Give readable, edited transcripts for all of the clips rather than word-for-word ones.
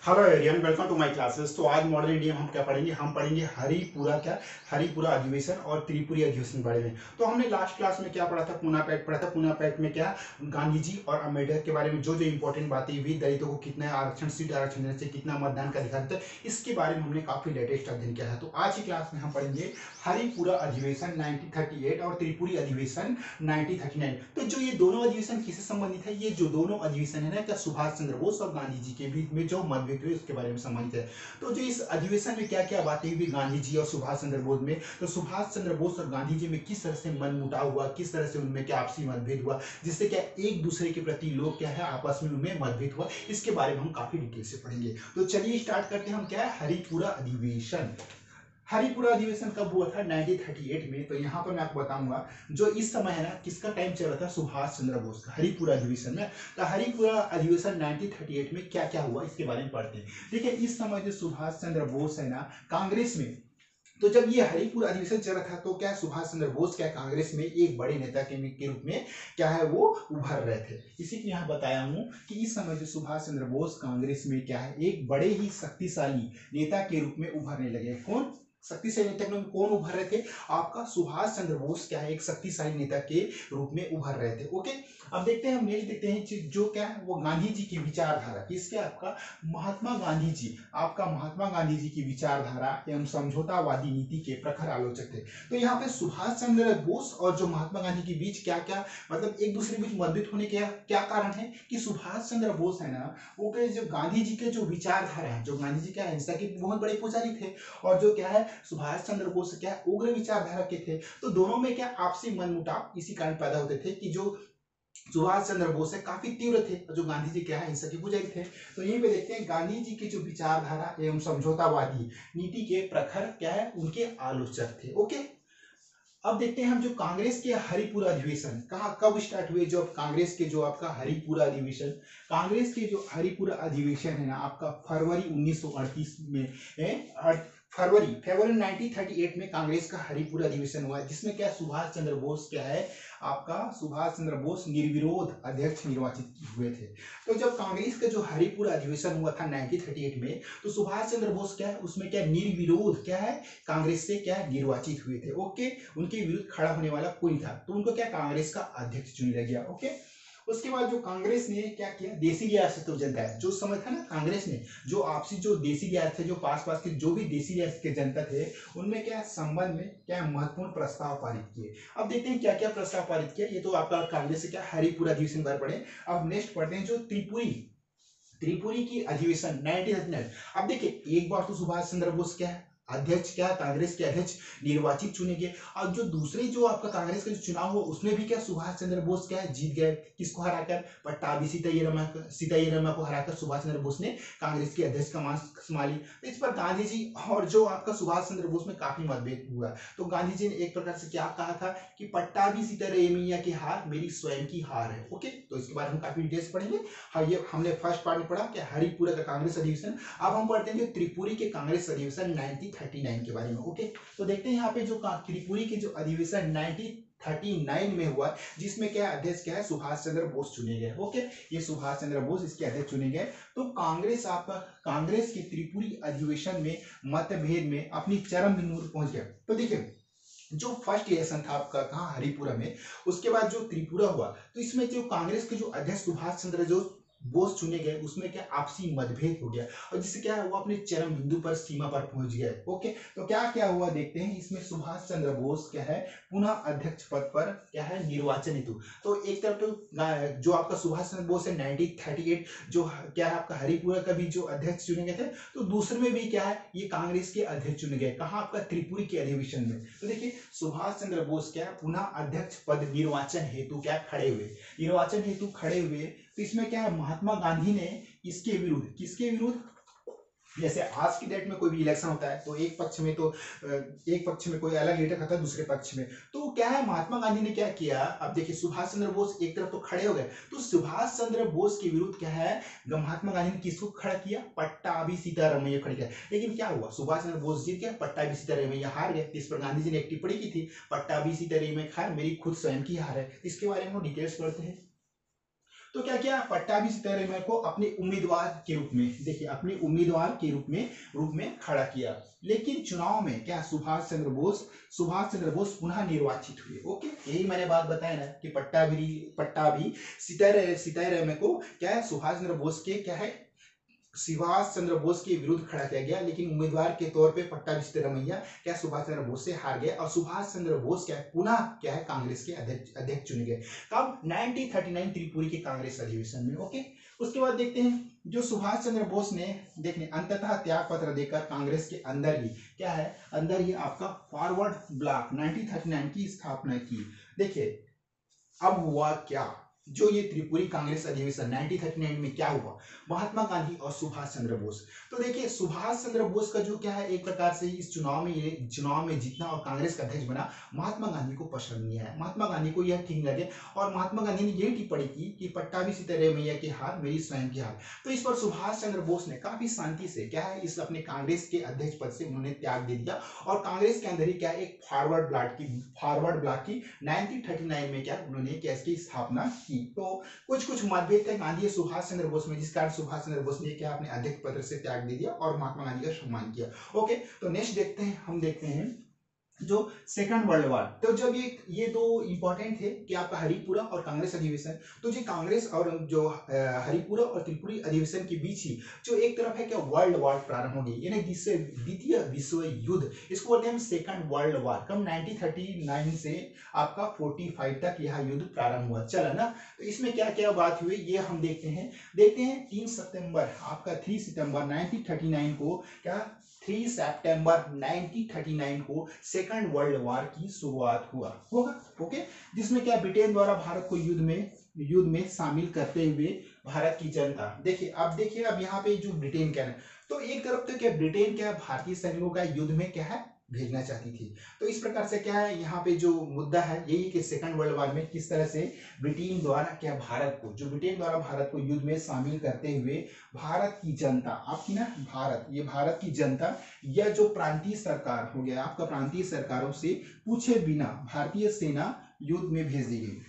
Hello everyone, welcome to my classes. तो आज modern India में हम क्या पढ़ेंगे? हम पढ़ेंगे हरिपुरा अधिवेशन और त्रिपुरी अधिवेशन के बारे में। तो हमने लास्ट क्लास में क्या पढ़ा था? पूना पैक्ट पढ़ा था। पूना पैक्ट में क्या गांधी जी और अम्बेडकर के बारे में जो जो इंपॉर्टेंट बातें हुई, दलितों को कितना आरक्षण, सीट आरक्षण देने से कितना मतदान का अधिकार था, इसके बारे में हमने काफी लेटेस्ट अध्ययन किया है। तो आज की क्लास में हम पढ़ेंगे हरिपुरा अधिवेशन 1938 और त्रिपुरी अधिवेशन 1939। तो जो ये दोनों अधिवेशन किससे संबंधित है? ये जो दोनों अधिवेशन है ना, क्या सुभाष चंद्र बोस और गांधी जी के बीच में जो मतभेद हुए उसके बारे में संबंधित है। तो जो इस अधिवेशन में क्या क्या बातें हुई गांधी जी और सुभाष चंद्र बोस में, तो सुभाष चंद्र बोस और गांधी जी में किस तरह से मनमुटाव हुआ, किस तरह से उनमें क्या आपसी मतभेद हुआ, जिससे क्या एक दूसरे के प्रति लोग क्या है आपस में उनमें मतभेद हुआ, इसके बारे में हम काफी डिटेल से पढ़ेंगे। तो चलिए स्टार्ट करते हैं। हम क्या है हरिपुरा अधिवेशन। हरिपुरा अधिवेशन कब हुआ था? 1938 में। तो यहाँ पर मैं आपको बताऊंगा जो इस समय है ना, किसका टाइम चल रहा था? सुभाष चंद्र बोस का, हरिपुरा अधिवेशन में। तो हरिपुरा अधिवेशन 1938 में क्या क्या हुआ इसके बारे में पढ़ते हैं। देखिए, इस समय जो सुभाष चंद्र बोस है ना कांग्रेस में, तो जब ये हरिपुरा अधिवेशन चल रहा था तो क्या सुभाष चंद्र बोस क्या कांग्रेस में एक बड़े नेता के रूप में क्या है वो उभर रहे थे। इसी के यहाँ बताया हूँ कि इस समय जो सुभाष चंद्र बोस कांग्रेस में क्या है एक बड़े ही शक्तिशाली नेता के रूप में उभरने लगे। कौन शक्तिशाली नेता के रूप में कौन उभर रहे थे? आपका सुभाष चंद्र बोस क्या है एक शक्तिशाली नेता के रूप में उभर रहे थे। ओके, अब देखते हैं, हम नेक्स्ट देखते हैं जो क्या है वो गांधी जी की विचारधारा। किसके? आपका महात्मा गांधी जी। आपका महात्मा गांधी जी की विचारधारा एवं समझौतावादी नीति के प्रखर आलोचक थे। तो यहाँ पे सुभाष चंद्र बोस और जो महात्मा गांधी के बीच क्या क्या मतलब एक दूसरे के बीच मतभेद होने के क्या कारण है कि सुभाष चंद्र बोस है ना, वो के जो गांधी जी के जो विचारधारा है, जो गांधी जी क्या अहिंसा के बहुत बड़े पुजारी थे, और जो क्या है सुभाष चंद्र बोस क्या उग्र विचारधारा के थे। तो दोनों में क्या आपसी मनमुटाव इसी कारण पैदा होते थे कि जो सुभाष चंद्र बोस है काफी तीव्र थे और जो गांधी जी क्या है हिंसा के पुजारी थे। तो यहीं पे देखते हैं गांधी जी की जो विचारधारा एवं समझौतावादी नीति के प्रखर क्या है उनके आलोचक थे। ओके, अब देखते हैं हम जो कांग्रेस के हरिपुरा अधिवेशन कहाँ कब स्टार्ट हुए। जो कांग्रेस के जो आपका हरिपुरा अधिवेशन, कांग्रेस के जो हरिपुरा अधिवेशन है ना आपका फरवरी 1938 में फरवरी 1938 में कांग्रेस का हरिपुरा अधिवेशन हुआ है, जिसमें क्या सुभाष चंद्र बोस क्या है आपका सुभाष चंद्र बोस निर्विरोध अध्यक्ष निर्वाचित हुए थे। तो जब कांग्रेस का जो हरिपुरा अधिवेशन हुआ था 1938 में, तो सुभाष चंद्र बोस क्या है उसमें क्या निर्विरोध क्या है कांग्रेस से क्या निर्वाचित हुए थे। ओके, उनके विरुद्ध खड़ा होने वाला कोई था, तो उनको क्या कांग्रेस का अध्यक्ष चुन लिया गया। ओके, उसके बाद जो कांग्रेस ने क्या किया, देसी रियासत जनता है जो समय था ना, कांग्रेस ने जो आपसी जो देसी रियासत थे, जो पास पास के जो भी देसी रियासत के जनता थे, उनमें क्या संबंध में क्या महत्वपूर्ण प्रस्ताव पारित किए। अब देखते हैं क्या क्या प्रस्ताव पारित किया। ये तो आपका कांग्रेस से क्या हरिपुरा अधिवेशन पर पढ़े। अब नेक्स्ट पढ़ते हैं जो त्रिपुरी की अधिवेशन 1939। अब देखिए, एक बार तो सुभाष चंद्र बोस क्या है अध्यक्ष क्या कांग्रेस के अध्यक्ष निर्वाचित चुने गए, और जो दूसरे जो आपका कांग्रेस का जो चुनाव हुआ उसमें भी क्या सुभाष चंद्र बोस क्या है जीत गए। किसको हराकर? पट्टाभी सीतारामैया को हराकर सुभाष चंद्र बोस ने कांग्रेस के अध्यक्ष का मान संभाली। तो इस पर गांधी जी और जो आपका सुभाष चंद्र बोस में काफी मतभेद हुआ। तो गांधी जी ने एक प्रकार से क्या कहा था कि पट्टाभी सीतारामैया की हार मेरी स्वयं की हार है। ओके, तो इसके बारे में काफी डिटेल्स पढ़ेंगे। हाँ, ये हमने फर्स्ट पार्ट में पढ़ा कि हरिपुरा का कांग्रेस अधिवेशन। अब हम पढ़ते हैं जो त्रिपुरी के कांग्रेस अधिवेशन 1939 के बारे में। ओके, तो देखते हैं यहाँ पे जो त्रिपुरी के जो अधिवेशन 1939 में हुआ, जिसमें क्या अध्यक्ष क्या है सुभाष चंद्र बोस चुने गए। ओके, ये सुभाष चंद्र बोस इसके अध्यक्ष चुने गए। तो कांग्रेस के त्रिपुरी अधिवेशन में मतभेद में अपनी चरम बिंदु पर पहुंच गया। तो देखिए, जो फर्स्ट इलेक्शन था आपका कहाँ हरिपुरा में, उसके बाद जो त्रिपुरा हुआ, तो इसमें जो कांग्रेस के जो अध्यक्ष सुभाष चंद्र जो बोस चुने गए उसमें क्या आपसी मतभेद हो गया, और जिससे क्या है वो अपने चरम बिंदु पर सीमा पर पहुंच गए। ओके, तो क्या क्या हुआ देखते हैं। इसमें सुभाष चंद्र बोस क्या है पुनः अध्यक्ष पद पर क्या है निर्वाचन हेतु। तो एक तरफ तो जो आपका सुभाष चंद्र बोस है 1938 जो क्या है आपका हरिपुरा का भी जो अध्यक्ष चुने गए थे, तो दूसरे में भी क्या है ये कांग्रेस के अध्यक्ष चुने गए। कहाँ? आपका त्रिपुरी के अधिवेशन में। तो देखिए, सुभाष चंद्र बोस क्या है पुनः अध्यक्ष पद निर्वाचन हेतु क्या खड़े हुए। तो इसमें क्या है महात्मा गांधी ने इसके विरुद्ध, किसके विरुद्ध? जैसे आज की डेट में कोई भी इलेक्शन होता है तो एक पक्ष में कोई अलग लीडर खाता है, दूसरे पक्ष में तो क्या है महात्मा गांधी ने क्या किया। अब देखिए, सुभाष चंद्र बोस एक तरफ तो खड़े हो गए, तो सुभाष चंद्र बोस के विरुद्ध क्या है महात्मा गांधी ने किसको खड़ा किया? पट्टाभी सीतारामैया खड़ा किया। लेकिन क्या हुआ, सुभाष चंद्र बोस जीत गया, पट्टाभी सीतारामैया हार गए। इस पर गांधी जी ने एक टिप्पणी की थी, पट्टाभी सीतारामैया हार मेरी खुद स्वयं की हार है। इसके बारे में हम डिटेल्स पढ़ते हैं। तो क्या किया, पट्टाभी सीतारमैया को अपने उम्मीदवार के रूप में, देखिए अपने उम्मीदवार के रूप में खड़ा किया। लेकिन चुनाव में क्या सुभाष चंद्र बोस पुनः निर्वाचित हुए। ओके, यही मैंने बात बताया ना कि पट्टाभी सीतारमैया को क्या है, सुभाष चंद्र बोस के विरुद्ध खड़ा किया गया, लेकिन उम्मीदवार के तौर पे पट्टाभी सीतारमैया क्या सुभाष चंद्र बोस से हार गए और सुभाष चंद्र बोस क्या पुनः क्या है कांग्रेस के अध्यक्ष चुने गए। कब, 1939 त्रिपुरी के कांग्रेस अधिवेशन में। ओके, उसके बाद देखते हैं जो सुभाष चंद्र बोस ने देखने अंततः त्याग पत्र देकर कांग्रेस के अंदर ही क्या है, अंदर ही आपका फॉरवर्ड ब्लॉक 1939 की स्थापना की। देखिए अब हुआ क्या, जो ये त्रिपुरी कांग्रेस अधिवेशन 1939 में क्या हुआ, महात्मा गांधी और सुभाष चंद्र बोस। तो देखिए सुभाष चंद्र बोस का जो क्या है, एक प्रकार से इस चुनाव में जीतना और कांग्रेस का अध्यक्ष बना, महात्मा गांधी को पसंद नहीं आया, महात्मा गांधी को यह ठीक लगे और महात्मा गांधी ने यही टिप्पणी की कि पट्टाभी सीतारमैया की हार मेरी स्वयं की हार। तो इस पर सुभाष चंद्र बोस ने काफी शांति से क्या है, इस अपने कांग्रेस के अध्यक्ष पद से उन्होंने त्याग दे दिया और कांग्रेस के अंदर ही क्या एक फॉरवर्ड ब्लॉक की 1939 में क्या उन्होंने क्या इसकी स्थापना की। तो कुछ मतभेद थे गांधी और सुभाष चंद्र बोस में, जिस कारण सुभाष चंद्र बोस ने क्या अपने अध्यक्ष पद से त्याग दे दिया और महात्मा गांधी का सम्मान किया। ओके, तो नेक्स्ट देखते हैं जो सेकंड वर्ल्ड वॉर। तो जब ये दो इंपॉर्टेंट थे कि आपका हरिपुरा और कांग्रेस अधिवेशन, तो जो कांग्रेस और जो हरिपुरा और त्रिपुरी अधिवेशन के बीच ही जो एक तरफ है क्या वर्ल्ड वॉर प्रारंभ हो गई, यानी द्वितीय विश्व युद्ध, इसको बोलते हैं सेकंड वर्ल्ड वॉर। कम 1939 से आपका 45 तक यह युद्ध प्रारंभ हुआ, चला ना। तो इसमें क्या क्या बात हुई ये हम देखते हैं 3 सितंबर 1939 को क्या 3 सितंबर 1939 को सेकंड वर्ल्ड वॉर की शुरुआत होगा। ओके, जिसमें क्या ब्रिटेन द्वारा भारत को युद्ध में शामिल करते हुए भारत की जनता, देखिए अब यहाँ पे जो ब्रिटेन क्या है, तो एक तरफ तो क्या ब्रिटेन क्या भारतीय सैनिकों का युद्ध में क्या है भेजना चाहती थी। तो इस प्रकार से क्या है यहाँ पे जो मुद्दा है यही कि सेकंड वर्ल्ड वॉर में किस तरह से ब्रिटेन द्वारा भारत को युद्ध में शामिल करते हुए भारत की जनता, आपकी ना भारत की जनता यह जो प्रांतीय सरकार हो गया आपका, प्रांतीय सरकारों से पूछे बिना भारतीय सेना युद्ध में भेज दी गई।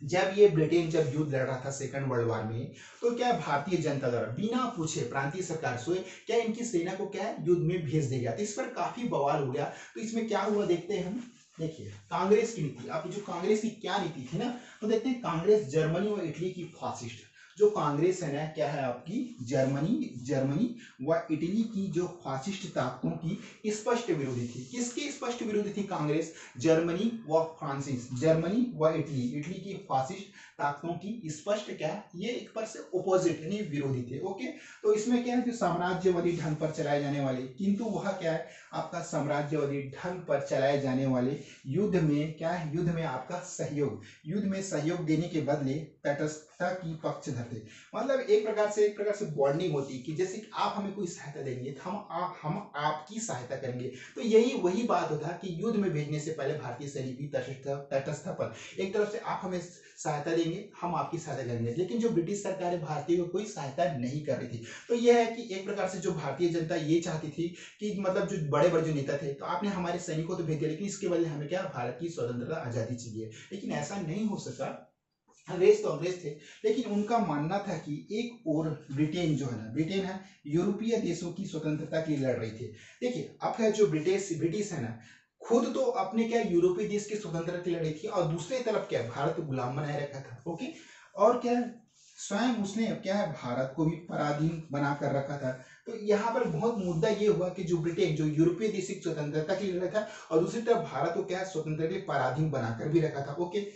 जब युद्ध लड़ रहा था सेकंड वर्ल्ड वॉर में, तो क्या भारतीय जनता द्वारा बिना पूछे प्रांतीय सरकार से क्या इनकी सेना को क्या युद्ध में भेज दिया गया। तो इस पर काफी बवाल हो गया। तो इसमें क्या हुआ देखते हैं हम, देखिए कांग्रेस की नीति, आपकी जो कांग्रेस की क्या नीति थी ना, तो देखते हैं कांग्रेस जर्मनी और इटली की फासिस्ट, जो कांग्रेस है ना क्या है आपकी जर्मनी व इटली की जो फासिस्ट ताकतों की स्पष्ट विरोधी थी। किसकी स्पष्ट विरोधी थी कांग्रेस, जर्मनी व इटली की फासिस्ट ताकतों की स्पष्ट क्या ये एक पर से ओपोजिट यानी विरोधी थे। ओके, तो इसमें क्या है जो साम्राज्यवादी ढंग पर चलाए जाने वाले, किंतु वह क्या है आपका साम्राज्यवादी ढंग पर चलाए जाने वाले युद्ध में आपका युद्ध में सहयोग देने के बदले तटस्थता की पक्ष धरते। मतलब एक प्रकार से बॉन्डिंग होती कि जैसे कि आप हमें कोई सहायता देंगे तो हम आपकी सहायता करेंगे। तो यही वही बात होता है कि युद्ध में भेजने से पहले भारतीय सैनिक भी तटस्थ पर एक तरफ से आप हमें सहायता देंगे, हम आपकी सहायता करेंगे, लेकिन जो ब्रिटिश सरकार है भारतीय को कोई सहायता नहीं कर रही थी। तो यह है कि एक प्रकार से जो भारतीय जनता ये चाहती थी कि मतलब जो बड़े जो नेता थे, तो आपने हमारे सैनिकों तो भेज दिया, लेकिन इसके बदले हमें क्या भारत की स्वतंत्रता आजादी चाहिए। लेकिन ऐसा नहीं हो सका। अंग्रेज तो अंग्रेज थे, लेकिन उनका मानना था कि एक और ब्रिटेन है यूरोपीय देशों की स्वतंत्रता के लिए लड़ रही थी। देखिए अब है जो ब्रिटिश है ना, खुद तो अपने क्या यूरोपीय देश की स्वतंत्रता के लिए लड़ी थी और दूसरी तरफ क्या भारत गुलाम बनाए रखा था। ओके, और क्या स्वयं उसने क्या है भारत को भी पराधीन बना कर रखा था। तो यहाँ पर बहुत मुद्दा ये हुआ कि जो ब्रिटेन जो यूरोपीय देश की स्वतंत्रता के लिए लड़ा था और दूसरी तरफ भारत को क्या है स्वतंत्रता के लिए पराधीन बनाकर भी रखा था। ओके,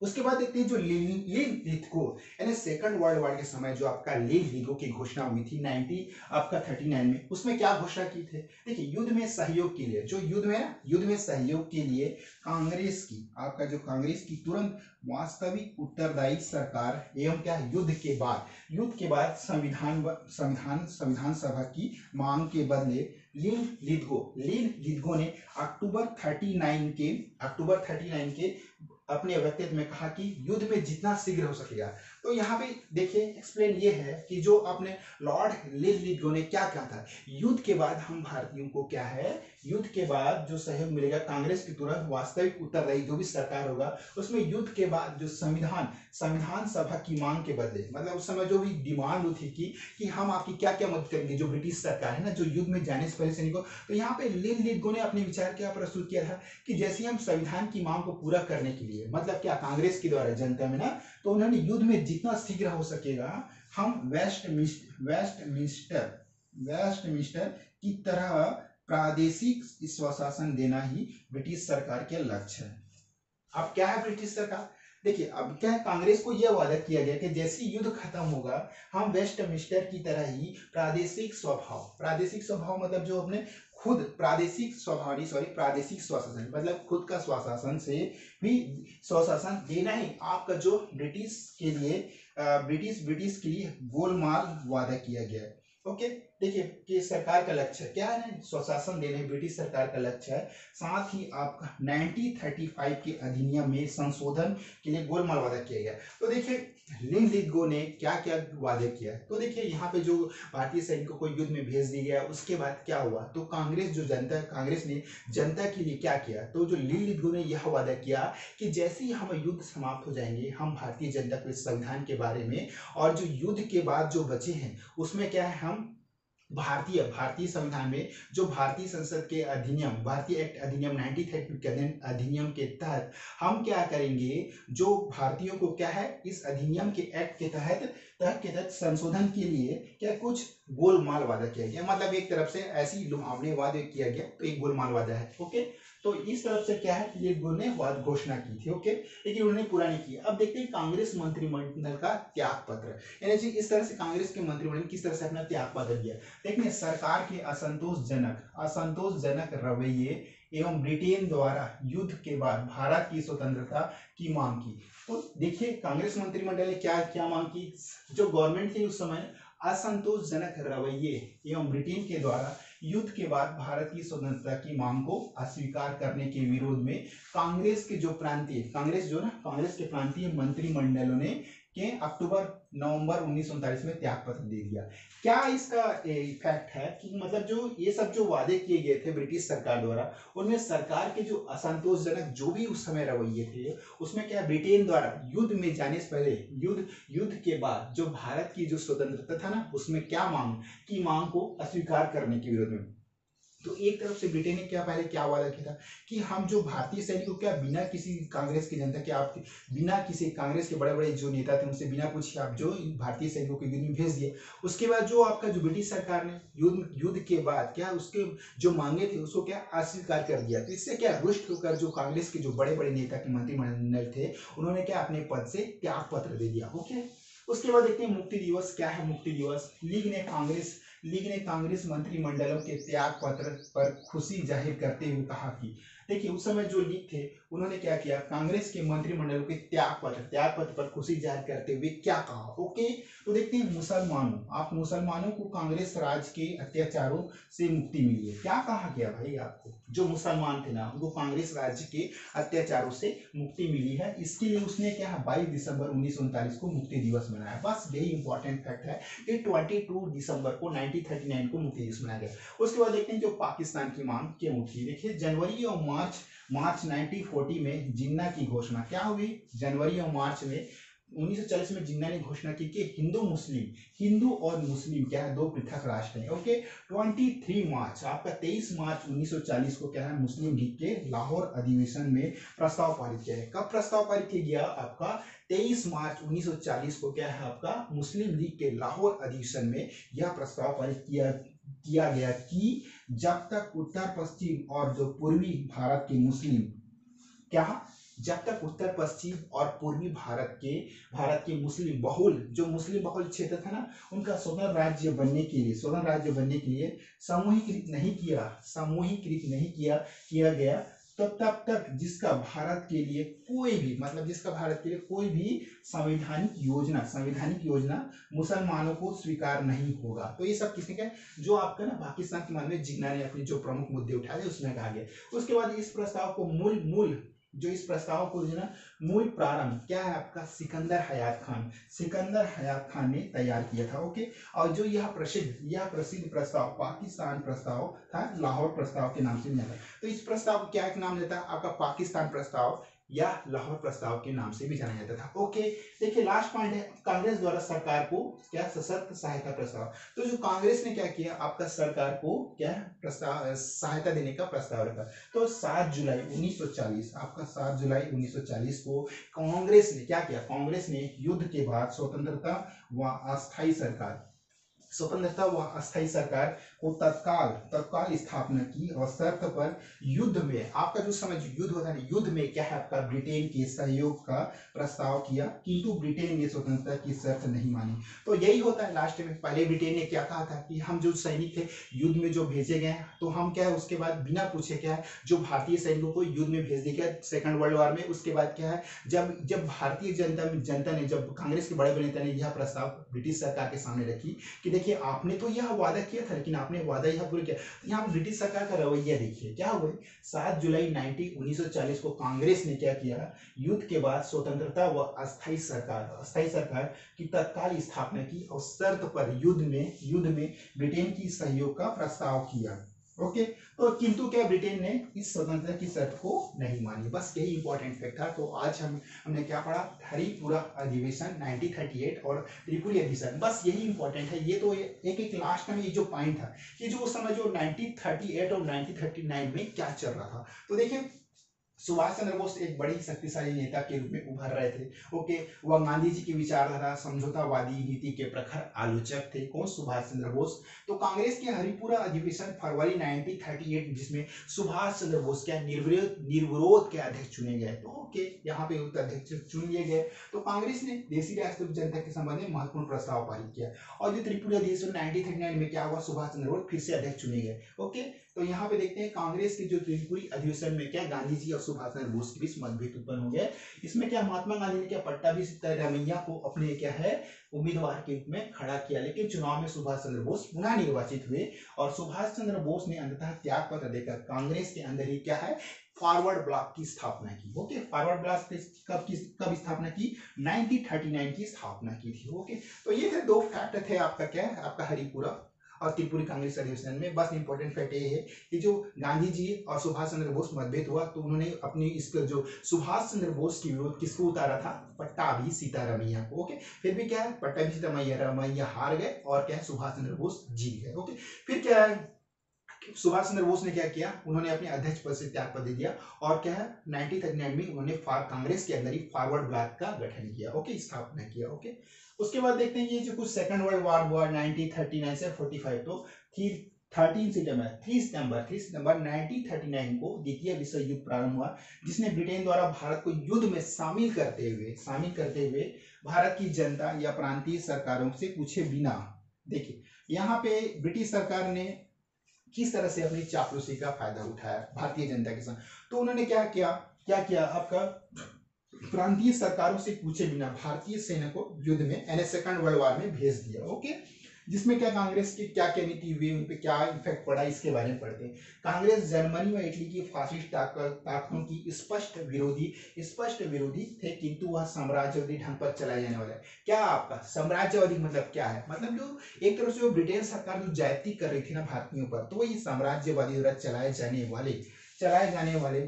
उसके बाद देखते हैं जो लिथको यानी सेकंड वर्ल्ड वॉर के समय जो आपका लिथको की घोषणा हुई थी 1939 में, उसमें क्या घोषणा की थे। देखिए युद्ध में सहयोग के लिए कांग्रेस की तुरंत वास्तविक उत्तरदायी सरकार एवं क्या युद्ध के बाद संविधान सभा की मांग के बदले लिथको ने अक्टूबर 39 के अपने वक्तव्य में कहा कि युद्ध में जितना शीघ्र हो सकेगा तो यहाँ पे देखिए एक्सप्लेन ये है कि जो अपने लॉर्ड लिथगो ने क्या कहा था, युद्ध के बाद हम भारतीयों को क्या है, युद्ध के बाद जो सहयोग मिलेगा कांग्रेस की तुरंत वास्तविक उत्तरदायी जो भी सरकार होगा उसमें युद्ध के बाद जो संविधान संविधान सभा की मांग के बदले, मतलब उस समय जो भी डिमांड थी कि हम आपकी क्या क्या मदद करेंगे, जो ब्रिटिश सरकार है ना, जो युद्ध में जाने से पहले सैनिकों, तो यहाँ पे लिथगो ने अपने विचार क्या प्रस्तुत किया था कि जैसे हम संविधान की मांग को पूरा करने के लिए, मतलब क्या कांग्रेस के द्वारा जनता में ना, तो उन्होंने युद्ध में जितना शीघ्र हो सकेगा हम वेस्टमिंस्टर की तरह प्रादेशिक स्वशासन देना ही ब्रिटिश सरकार के लक्ष्य है। अब क्या है ब्रिटिश सरकार, देखिए अब क्या है, कांग्रेस को यह वादा किया गया कि जैसे युद्ध खत्म होगा हम वेस्टमिंस्टर की तरह ही प्रादेशिक स्वभाव मतलब जो अपने खुद प्रादेशिक स्वशासन, मतलब खुद का स्वशासन से भी स्वशासन देना ही आपका जो ब्रिटिश के लिए गोलमाल वादा किया गया है। ओके, देखिए कि सरकार का लक्ष्य क्या है ना, स्वशासन देने ब्रिटिश सरकार का लक्ष्य है। साथ ही आपका 1935 के अधिनियम में संशोधन के लिए गोलमाल वादा किया गया। तो देखिए लिथगो ने क्या क्या वादे किया है, तो देखिए यहाँ पे जो भारतीय सैनिकों को युद्ध में भेज दिया गया उसके बाद क्या हुआ, तो कांग्रेस ने जनता के लिए क्या किया, तो जो लिथगो ने यह वादा किया कि जैसे ही हम युद्ध समाप्त हो जाएंगे हम भारतीय जनता को इस संविधान के बारे में और जो युद्ध के बाद जो बचे हैं उसमें क्या है, हम भारतीय संविधान में जो भारतीय संसद के अधिनियम, भारतीय एक्ट अधिनियम 1930 के अधिनियम के तहत हम क्या करेंगे, जो भारतीयों को क्या है इस अधिनियम के एक्ट के तहत संशोधन के लिए क्या कुछ गोलमाल वादा किया गया, मतलब एक तरफ से ऐसी लुभावने वादे किया गया, तो एक गोलमाल वादा है। ओके, तो इस तरफ से क्या है लिथगो ने वाद घोषणा की थी। ओके, लेकिन उन्होंने पूरा नहीं किया। अब देखते हैं कांग्रेस मंत्रिमंडल का त्याग पत्र, यानी इस तरह से कांग्रेस के मंत्रिमंडल किस तरह से अपना त्याग पत्र दिया। देखिए सरकार के असंतोषजनक रवैये एवं ब्रिटेन द्वारा युद्ध के बाद भारत की स्वतंत्रता की मांग की। तो देखिए कांग्रेस मंत्रिमंडल ने क्या क्या मांग की, जो गवर्नमेंट थी उस समय असंतोषजनक रवैये एवं ब्रिटेन के द्वारा युद्ध के बाद भारत की स्वतंत्रता की मांग को अस्वीकार करने के विरोध में कांग्रेस के प्रांतीय मंत्रिमंडलों ने नवंबर 1939 में त्याग पत्र दे दिया। क्या इसका इफेक्ट है कि मतलब जो ये सब जो वादे किए गए थे ब्रिटिश सरकार द्वारा, उनमें सरकार के जो असंतोषजनक जो भी उस समय रवैये थे उसमें क्या ब्रिटेन द्वारा युद्ध में जाने से पहले युद्ध के बाद जो भारत की जो स्वतंत्रता था ना उसमें क्या मांग को अस्वीकार करने के विरोध में। तो एक तरफ से ब्रिटेन ने क्या वादा किया था कि हम जो भारतीय सैनिकों क्या बिना किसी कांग्रेस की जनता के आप बिना किसी कांग्रेस के बड़े बड़े जो नेता थे उनसे बिना पूछे आप जो भारतीय सैनिकों के युद्ध में भेज दिए। उसके बाद जो आपका जो ब्रिटिश सरकार ने युद्ध के बाद क्या उसके जो मांगे थे उसको क्या अस्वीकार कर दिया। तो इससे क्या रुष्ट होकर जो कांग्रेस के जो बड़े बड़े नेता के मंत्रिमंडल थे उन्होंने क्या अपने पद से त्याग पत्र दे दिया। ओके, उसके बाद देखते हैं मुक्ति दिवस क्या है। मुक्ति दिवस लीग ने कांग्रेस मंत्रिमंडलों के त्याग पत्र पर खुशी जाहिर करते हुए कहा कि देखिए उस समय जो लीग थे उन्होंने क्या किया, कांग्रेस के मंत्रिमंडलों के त्याग पत्र पर खुशी जाहिर करते हुए क्या कहा। ओके, तो देखते हैं मुसलमानों को कांग्रेस राज के अत्याचारों से मुक्ति मिली है। क्या कहा गया भाई, आपको जो मुसलमान थे ना उनको कांग्रेस राज्य के अत्याचारों से मुक्ति मिली है। इसके लिए उसने क्या 22 दिसंबर 1939 को मुक्ति दिवस मनाया। बस यही इंपॉर्टेंट फैक्ट है कि 22 दिसंबर को 1939 को मुक्ति दिवस मनाया गया। उसके बाद देखते हैं जो पाकिस्तान की मांग क्यों उठी। देखिए जनवरी और मार्च 1940 में जिन्ना की घोषणा क्या हुई, जनवरी और मार्च में 1940 में जिन्ना ने घोषणा की कि हिंदू और मुस्लिम क्या है दो पृथक राष्ट्र हैं। ओके, 23 मार्च 1940 को क्या है मुस्लिम लीग के लाहौर अधिवेशन में प्रस्ताव पारित किया है। कब प्रस्ताव पारित किया गया, आपका 23 मार्च 1940 को क्या है आपका मुस्लिम लीग के लाहौर अधिवेशन में यह प्रस्ताव पारित किया गया कि जब तक उत्तर पश्चिम और जो पूर्वी भारत के मुस्लिम जब तक उत्तर पश्चिम और पूर्वी भारत के मुस्लिम बहुल क्षेत्र था ना उनका स्वतंत्र राज्य बनने के लिए सामूहिकृत नहीं किया गया, तो तब तक जिसका भारत के लिए कोई भी संवैधानिक योजना मुसलमानों को स्वीकार नहीं होगा। तो ये सब किसने कहा, जो आपका ना पाकिस्तान के मामले में जिन्ना ने अपने जो प्रमुख मुद्दे उठाए उसमें कहा गया। उसके बाद इस प्रस्ताव को मूल जो इस प्रस्ताव को जो ना मूल प्रारंभ क्या है आपका सिकंदर हयात खान ने तैयार किया था। ओके, और जो यह प्रसिद्ध प्रस्ताव पाकिस्तान प्रस्ताव था, लाहौर प्रस्ताव के नाम से जाना। तो इस प्रस्ताव को क्या एक नाम देता है आपका पाकिस्तान प्रस्ताव या लाहौर प्रस्ताव के नाम से भी जाना जाता था। ओके, देखिए लास्ट पॉइंट है कांग्रेस द्वारा सरकार को क्या सशक्त सहायता प्रस्ताव। तो जो कांग्रेस ने क्या किया आपका सरकार को क्या प्रस्ताव सहायता देने का प्रस्ताव रखा। तो 7 जुलाई 1940 आपका 7 जुलाई 1940 को कांग्रेस ने क्या किया, कांग्रेस ने युद्ध के बाद स्वतंत्रता व अस्थायी सरकार को तत्काल स्थापना की और शर्त पर युद्ध में आपका जो समय युद्ध होता है, युद्ध में क्या है आपका ब्रिटेन के सहयोग का प्रस्ताव किया, किंतु ब्रिटेन ने स्वतंत्रता की शर्त नहीं मानी। तो यही होता है लास्ट में, पहले ब्रिटेन ने क्या कहा था कि हम जो सैनिक थे युद्ध में जो भेजे गए तो हम क्या है उसके बाद बिना पूछे क्या है जो भारतीय सैनिकों को युद्ध में भेज दिया गया सेकंड वर्ल्ड वॉर में। उसके बाद क्या है जब भारतीय जनता ने, जब कांग्रेस के बड़े नेता ने यह प्रस्ताव ब्रिटिश सरकार के सामने रखी कि देखिए आपने तो यह वादा किया था लेकिन आपने वादा यह पूरा किया, तो यहाँ ब्रिटिश सरकार का रवैया देखिए क्या हुआ। 7 जुलाई 1940 को कांग्रेस ने क्या किया, युद्ध के बाद स्वतंत्रता व अस्थायी सरकार की तत्काल स्थापना की और शर्त पर युद्ध में ब्रिटेन की सहयोग का प्रस्ताव किया। ओके, तो किंतु क्या ब्रिटेन ने इस स्वतंत्रता की शर्त को नहीं मानी। बस यही इंपॉर्टेंट फैक्ट था। तो आज हमने क्या पढ़ा, हरिपुरा अधिवेशन 1938 और त्रिपुरी अधिवेशन, बस यही इंपॉर्टेंट है। ये तो एक लास्ट में ये जो पॉइंट था कि जो उस समय जो 1938 और 1939 में क्या चल रहा था। तो देखिए सुभाष चंद्र बोस एक बड़ी शक्तिशाली नेता के रूप में उभर रहे थे। ओके, वह गांधी जी की विचारधारा समझौतावादी नीति के प्रखर आलोचक थे। कौन, सुभाष चंद्र बोस। तो कांग्रेस के हरिपुरा अधिवेशन फरवरी 1938 जिसमें सुभाष चंद्र बोस क्या निर्विरोध के अध्यक्ष चुने गए। तो ओके, यहाँ पे अध्यक्ष चुन लिए गए। तो कांग्रेस ने देशी राष्ट्रीय जनता के संबंध में महत्वपूर्ण प्रस्ताव पारित किया और जो त्रिपुरी अधिवेशन 1939 में क्या हुआ, सुभाष चंद्र बोस फिर से अध्यक्ष चुने गए। ओके, तो यहाँ पे देखते हैं कांग्रेस के जो त्रिपुरी अधिवेशन में क्या गांधी जी और सुभाष चंद्र बोस के बीच मतभेद उत्पन्न हो गए। इसमें क्या महात्मा गांधी ने क्या पट्टाभी सिद्धारमैया को अपने क्या है उम्मीदवार के रूप में खड़ा किया, लेकिन चुनाव में सुभाष चंद्र बोस पुनः निर्वाचित हुए और सुभाष चंद्र बोस ने अंततः त्याग पत्र देकर कांग्रेस के अंदर ही क्या है फॉरवर्ड ब्लॉक की स्थापना की। ओके, फॉरवर्ड ब्लॉक कब स्थापना की, 1939 की स्थापना की थी। ओके, तो ये थे दो फैक्ट थे आपका क्या है आपका हरिपुरा और त्रिपुरी कांग्रेस अधिवेशन में। बस इंपॉर्टेंट फैक्ट ये है कि जो गांधी जी और सुभाष चंद्र बोस मतभेद हुआ तो उन्होंने अपनी इस पर जो सुभाष चंद्र बोस की विरोध किसको उतारा था, पट्टाभी सीतारमैया को। ओके, फिर भी क्या है पट्टाभी सीतारमैया हार गए और क्या है सुभाष चंद्र बोस जीत गए। ओके, फिर क्या है सुभाष चंद्र बोस ने क्या किया, उन्होंने अपने अध्यक्ष पद से त्याग पत्र दे दिया और क्या है 1939 में उन्होंने कांग्रेस के अंदर ही फॉरवर्ड ब्लॉक का गठन किया। ओके, स्थापना किया। ओके, उसके बाद देखते हैं ये जो कुछ सेकंड वर्ल्ड वॉर हुआ 1939 से 45। तो 3 सितंबर 1939 को द्वितीय विश्व युद्ध प्रारंभ हुआ जिसने ब्रिटेन द्वारा भारत को युद्ध में शामिल करते हुए भारत की जनता या प्रांतीय सरकारों से पूछे बिना, देखिए यहाँ पे ब्रिटिश सरकार ने किस तरह से अपनी चापलूसी का फायदा उठाया भारतीय जनता के साथ। तो उन्होंने क्या किया आपका प्रांतीय सरकारों से पूछे बिना भारतीय सेना को युद्ध में यानी सेकंड वर्ल्ड वॉर में भेज दिया। ओके, जिसमें क्या कांग्रेस की क्या नीति हुई, उन पे क्या इफेक्ट पड़ा, इसके बारे में पढ़ते हैं। कांग्रेस जर्मनी व इटली की फासिस्ट ताकतों की स्पष्ट विरोधी थे, किंतु वह साम्राज्यवादी ढंग पर चलाए जाने वाला है। क्या आपका साम्राज्यवादी मतलब क्या है, मतलब जो एक तरफ से वो ब्रिटेन सरकार जो ज्यादती कर रही थी ना भारतीयों पर, तो ये साम्राज्यवादी द्वारा चलाए जाने वाले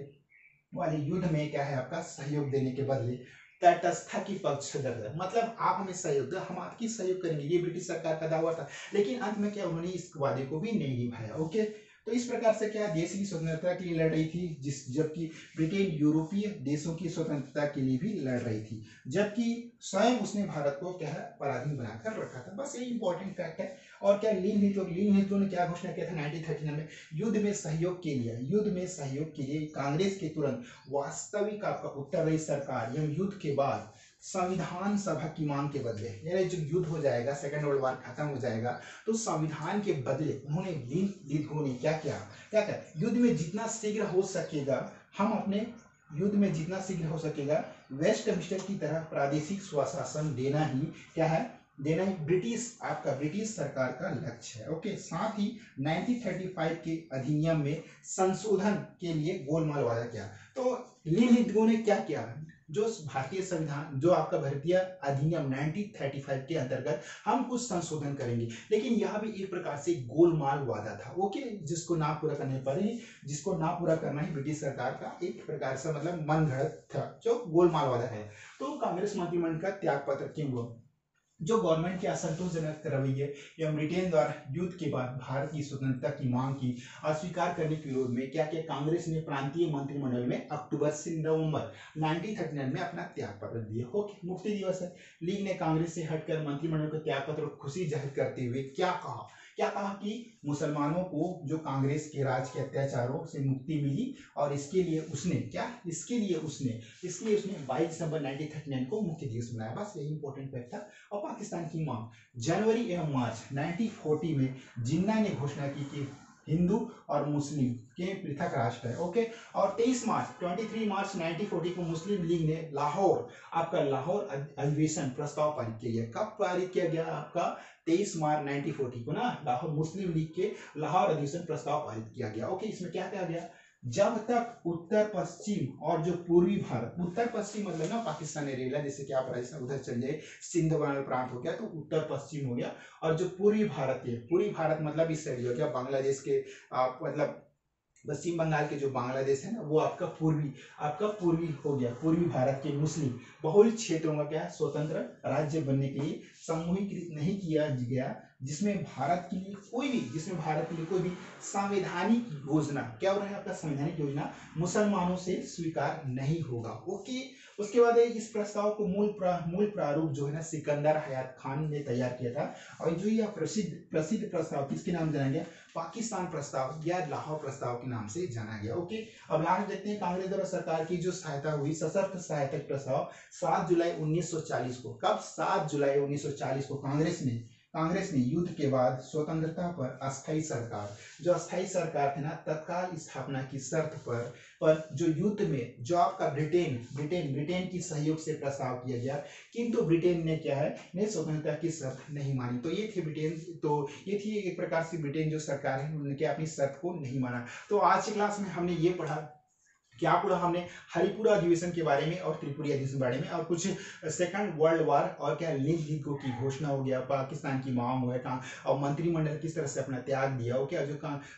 युद्ध में क्या है आपका सहयोग देने के बदले तटस्था की पक्ष दर्ज, मतलब आप हमें सहयोग दो, हम आपकी सहयोग करेंगे, ये ब्रिटिश सरकार का दावा था। लेकिन अंत में क्या उन्होंने इस वादे को भी नहीं निभाया। ओके, तो इस प्रकार से क्या देश की स्वतंत्रता के लिए लड़ रही थी, जबकि ब्रिटेन यूरोपीय देशों की स्वतंत्रता के लिए भी लड़ रही थी, जबकि स्वयं उसने भारत को क्या है पराधीन बनाकर रखा था। बस ये इंपॉर्टेंट फैक्ट है। और क्या लीन हितलों ने क्या घोषणा किया था 1939 में, युद्ध में सहयोग के लिए कांग्रेस के तुरंत वास्तविक आपका उत्तरदायी सरकार एवं युद्ध के बाद संविधान सभा की मांग के बदले, यानी जो युद्ध हो जाएगा सेकंड वर्ल्ड वॉर खत्म हो जाएगा तो संविधान के बदले उन्होंने क्या युद्ध में जितना शीघ्र हो सकेगा वेस्टमिंस्टर की तरह प्रादेशिक स्वशासन देना ही क्या है देना ही ब्रिटिश आपका ब्रिटिश सरकार का लक्ष्य है। ओके, साथ ही 1935 के अधिनियम में संशोधन के लिए गोलमाल वादा किया। तो लीलिथगो ने क्या किया, जो भारतीय संविधान, जो आपका भारतीय अधिनियम 1935 के अंतर्गत हम कुछ संशोधन करेंगे, लेकिन यह भी एक प्रकार से गोलमाल वादा था। ओके, जिसको ना पूरा करने पर ही, जिसको ना पूरा करना ही ब्रिटिश सरकार का एक प्रकार से मतलब मन घड़त था, जो गोलमाल वादा है। तो कांग्रेस मंत्रिमंडल का त्याग पत्र क्यों हुआ, जो गवर्नमेंट के असंतोषजनक रवैये एवं ब्रिटेन द्वारा युद्ध के बाद भारत की स्वतंत्रता की मांग की अस्वीकार करने के विरोध में क्या किया कांग्रेस ने प्रांतीय मंत्रिमंडल में अक्टूबर से नवंबर 1939 में अपना त्याग पत्र दिया। ओके, मुक्ति दिवस है। लीग ने कांग्रेस से हटकर मंत्रिमंडल के त्याग पत्र को खुशी जाहिर करते हुए क्या कहा कि मुसलमानों को जो कांग्रेस के राज के अत्याचारों से मुक्ति मिली, और इसके लिए उसने 22 दिसंबर 1939 को मुक्ति दिवस मनाया। बस यही इंपॉर्टेंट फैक्ट था। और पाकिस्तान की मांग जनवरी एवं मार्च 1940 में जिन्ना ने घोषणा की कि हिंदू और मुस्लिम के पृथक राष्ट्र है। ओके, और 23 मार्च 1940 को मुस्लिम लीग ने लाहौर अधिवेशन प्रस्ताव पारित किया। कब पारित किया गया आपका 23 मार्च 1940 को ना, लाहौर मुस्लिम लीग के लाहौर अधिवेशन प्रस्ताव पारित किया गया। ओके, इसमें क्या कहा गया, जब तक उत्तर पश्चिम और जो पूर्वी भारत, उत्तर पश्चिम मतलब ना पाकिस्तान एरिया, जैसे कि आप राजस्थान उधर चल जाए, सिंध वाला प्रांत हो गया तो उत्तर पश्चिम हो गया, और जो पूर्वी भारत मतलब इस साइड हो गया बांग्लादेश के मतलब पश्चिम बंगाल के जो बांग्लादेश है ना, वो आपका पूर्वी हो गया। पूर्वी भारत के मुस्लिम बहुल क्षेत्रों का क्या स्वतंत्र राज्य बनने के लिए समूहीकृत नहीं किया गया, जिसमें भारत के लिए कोई भी संवैधानिक योजना, क्या हो रहा है आपका संवैधानिक योजना मुसलमानों से स्वीकार नहीं होगा। ओके, उसके बाद इस प्रस्ताव को मूल प्रारूप जो है ना सिकंदर हयात खान ने तैयार किया था, और जो यह प्रसिद्ध प्रस्ताव किसके नाम जाना गया, पाकिस्तान प्रस्ताव या लाहौर प्रस्ताव के नाम से जाना गया। ओके, अब लास्ट देखते हैं कांग्रेस द्वारा सरकार की जो सहायता हुई, सशर्त सहायता प्रस्ताव 7 जुलाई 1940 को, कब 7 जुलाई 1940 को कांग्रेस ने युद्ध के बाद स्वतंत्रता पर अस्थायी सरकार थी ना, तत्काल स्थापना की शर्त पर जो युद्ध में जो आपका ब्रिटेन की सहयोग से प्रस्ताव किया गया, किंतु ब्रिटेन ने क्या है ने स्वतंत्रता की शर्त नहीं मानी। तो ये थी एक प्रकार से ब्रिटेन जो सरकार है उन्होंने अपनी शर्त को नहीं माना। तो आज की क्लास में हमने ये पढ़ा, क्या पढ़ा हमने, हरिपुरा अधिवेशन के बारे में और त्रिपुरी अधिवेशन के बारे में, और कुछ सेकंड वर्ल्ड वार और क्या लीग की घोषणा हो गया, पाकिस्तान की मांग हुआ है, और मंत्रिमंडल किस तरह से अपना त्याग दिया। ओके,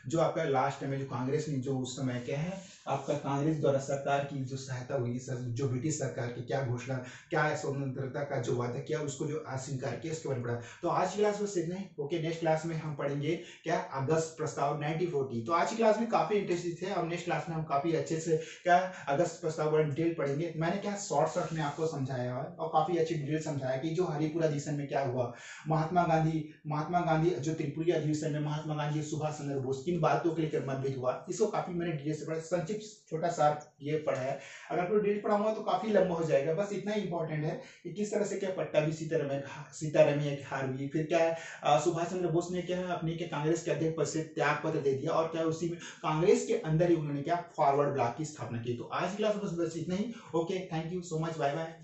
जो आपका लास्ट में जो कांग्रेस ने जो उस समय क्या है आपका कांग्रेस द्वारा सरकार की जो सहायता हुई, जो ब्रिटिश सरकार की क्या घोषणा, क्या स्वतंत्रता का जो वादा किया, उसको जो अस्वीकार किया, उसके बारे में पढ़ा। तो आज की क्लास में सीखना है। ओके, नेक्स्ट क्लास में हम पढ़ेंगे क्या अगस्त प्रस्ताव 1940। तो आज की क्लास में काफी इंटरेस्टिंग थे, और नेक्स्ट क्लास में हम काफी अच्छे से क्या अगस्त प्रस्ताव बड़ा डिटेल पढ़ेंगे। मैंने क्या शॉर्ट में आपको समझाया है, और काफी अच्छी डिटेल समझाया कि जो हरिपुरा अधिवेशन में क्या हुआ, महात्मा गांधी जो त्रिपुरी अधिवेशन में महात्मा गांधी सुभाष चंद्र बोस किन बातों के लेकर मतभेद हुआ, इसको काफी मैंने डिटेल से पढ़ा, संक्षिप्त छोटा सा ये पढ़ा है। अगर कोई डिटेल पढ़ाऊंगा तो काफी लंबा हो जाएगा, बस इतना ही इंपॉर्टेंट है कि किस तरह से क्या पट्टाभी सीतारमैया की हार हुई, फिर क्या है सुभाष चंद्र बोस ने क्या है अपने के कांग्रेस के अध्यक्ष पद से त्याग पत्र दे दिया, और क्या उसी में कांग्रेस के अंदर ही उन्होंने क्या फॉरवर्ड ब्लॉक की स्थापना की। तो आज की क्लास बस इतना ही। Okay, thank you so much, bye bye.